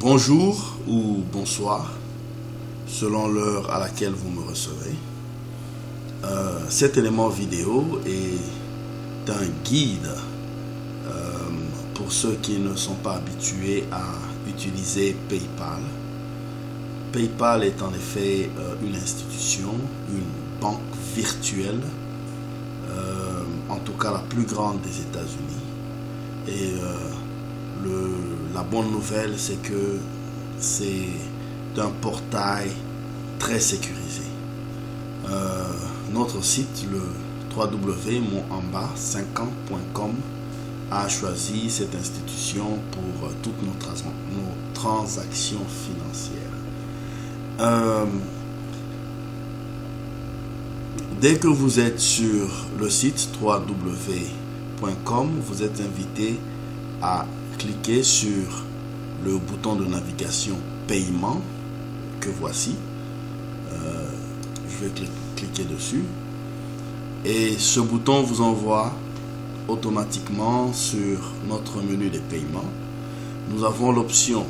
Bonjour ou bonsoir, selon l'heure à laquelle vous me recevez. Cet élément vidéo est un guide pour ceux qui ne sont pas habitués à utiliser PayPal. PayPal est en effet une institution, une banque virtuelle, en tout cas la plus grande des États-Unis. Et la bonne nouvelle, c'est que c'est un portail très sécurisé. Notre site, le www.monamba50.com, a choisi cette institution pour toutes nos transactions financières. Dès que vous êtes sur le site www.monamba50.com, vous êtes invité à cliquer sur le bouton de navigation paiement que voici. Je vais cliquer dessus et ce bouton vous envoie automatiquement sur notre menu des paiements. Nous avons l'option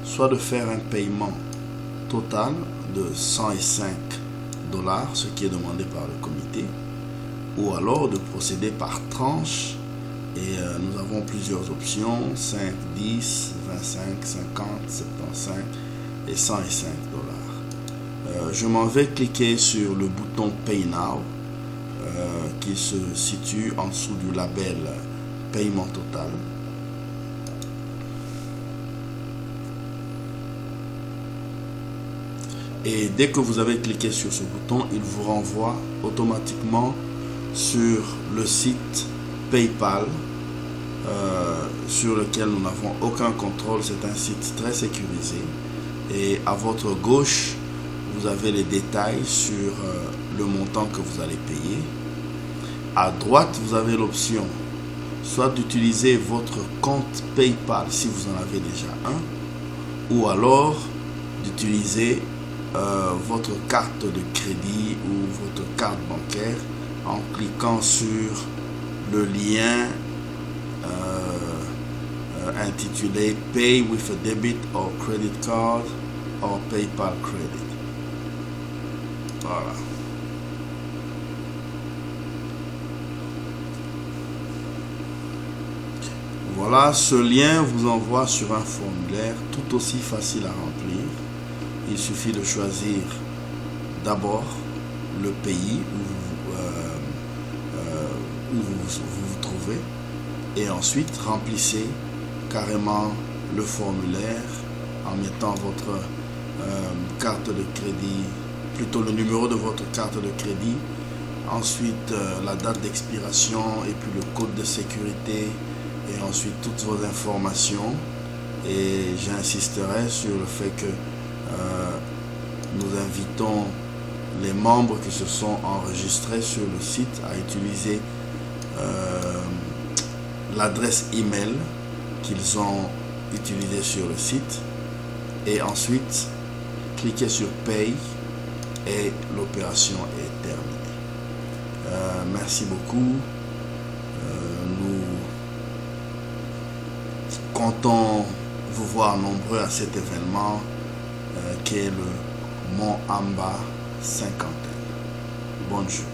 soit de faire un paiement total de 105 $, ce qui est demandé par le comité, ou alors de procéder par tranche. Et nous avons plusieurs options, 5, 10, 25, 50, 75 et 105 $. Je m'en vais cliquer sur le bouton Pay Now qui se situe en dessous du label Paiement total. Et dès que vous avez cliqué sur ce bouton, il vous renvoie automatiquement sur le site PayPal sur lequel nous n'avons aucun contrôle. C'est un site très sécurisé et à votre gauche vous avez les détails sur le montant que vous allez payer. À droite vous avez l'option soit d'utiliser votre compte PayPal si vous en avez déjà un, ou alors d'utiliser votre carte de crédit ou votre carte bancaire en cliquant sur le lien intitulé Pay with a debit or credit card or PayPal credit. Voilà. Voilà, ce lien vous envoie sur un formulaire tout aussi facile à remplir. Il suffit de choisir d'abord le pays où vous trouvez et ensuite remplissez carrément le formulaire en mettant votre carte de crédit, plutôt le numéro de votre carte de crédit, ensuite la date d'expiration et puis le code de sécurité et ensuite toutes vos informations. Et j'insisterai sur le fait que nous invitons les membres qui se sont enregistrés sur le site à utiliser l'adresse email qu'ils ont utilisée sur le site et ensuite cliquez sur Pay et l'opération est terminée. Merci beaucoup. Nous comptons vous voir nombreux à cet événement qui est le Monamba 50. Bonne journée.